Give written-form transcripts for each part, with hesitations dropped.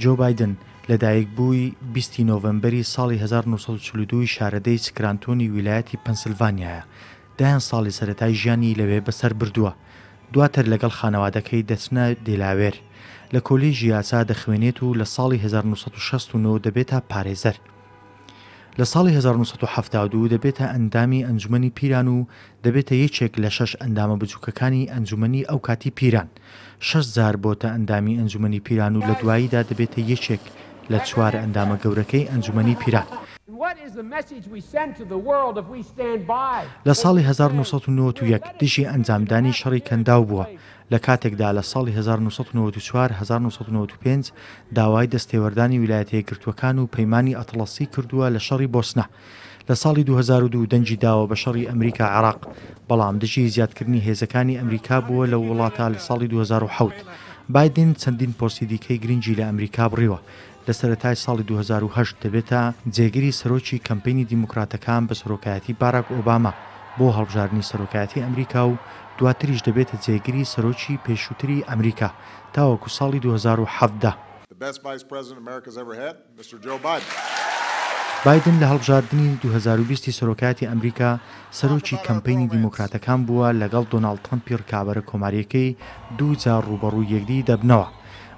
جۆ بایدن لەدایکبووی 20 نۆڤەمبەری ساڵی 1942 شارەدەی سکرانتۆنی ویلایەتی پەنسیلڤانیایە. دایان ساڵی سەرەتای ژیانی لەوێ بەسەر بردووە. دواتر لەگەڵ خانەوادەکەی دەچنە دێلاوێر. لە کۆلێژی یاسا دەخوێنێت و لە ساڵی 1969 دەبێتە پارێزەر. لە ساڵی 1972 دەبێتە ئەندامی ئەنجومەنی پیران و دەبێتە یەکێک لە 6 ئەندامە بچووکەکانی ئەنجومەنی ئەو کاتی پیران. 6,000 بۆتە ئەندامی ئەنجومەنی پیران و لە دواییدا دەبێتە یەکێک لە 4 ئەندامە گەورەکەی ئەنجومەنی پیران. لە ساڵی 1991 دژی ئەنجامدانی شەڕی کەنداو بووە. لە کاتێکدا لە ساڵی 1994-1995 داوای دەستێوەردانی ویلایەتە یەکگرتووەکان و پەیمانی ئەتڵەسی کردووە لە شەڕی بۆسنە. لە ساڵی 2002 دەنجی داوە بە شەڕی ئەمریکا عێراق، بەڵام دژی زیادکردنی هێزەکانی ئەمریکا بووە لە وڵاتە لە ساڵی 2007. بایدن چەندین پۆستی دیکەی گرنگی لە ئەمریکا بڕیوە. لە سەرەتای ساڵی 2008 دەبێتە جێگیری سەرۆکی کەمپینی دیموکراتەکان بە سەرۆکایەتی باراک ئۆباما بۆ هەڵبژاردننی سەرۆکایەتی ئەمریکا و دواتریش دەبێتە جێگیری سەرۆکی پێشووتری ئەمریکا تاوەکو ساڵی 2017. بایدن لە هەڵبژاردننی 2020 سەرۆکایەتی ئەمریکا سەرۆکی کەمپینی دیموکراتەکان بووە لەگەڵ دۆناڵد ترەمپی ڕکابەرە کۆماریەکەی دوو جار ڕوبەڕووی یەکدی دەبنەوە.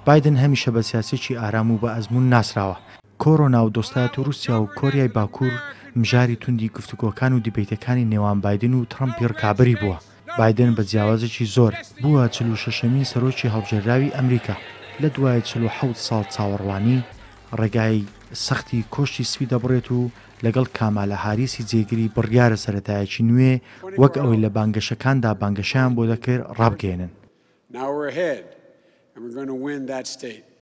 بایدن هەمیشە بە سیاسێکی ئارام و بە ئەزمون ناسراوە. کۆڕۆنا و دۆستایەتی رووسیا و کۆریای باکوور مژاری توندی گفتوگۆکان و دیبیتەکانی نێوان بایدن و ترەمپی ڕکابەری بووە. بایدن بە جیاوازێکی زۆر بووە 46مین سەرۆکی هەڵبژێردراوی ئەمریکا. لە دوای 47 ساڵ چاوەڕوانی ڕێگای سەختی کۆشتی سپی دەبڕێت و لەگەڵ کامالە هاریسی جێگیری بڕیارە سەرەتایەکی نوێ وەک ئەوەی لە بانگەشەکاندا بانگەشیان بۆ دەکرد ڕابگەێنن. Now we're ahead, and we're going to win that state.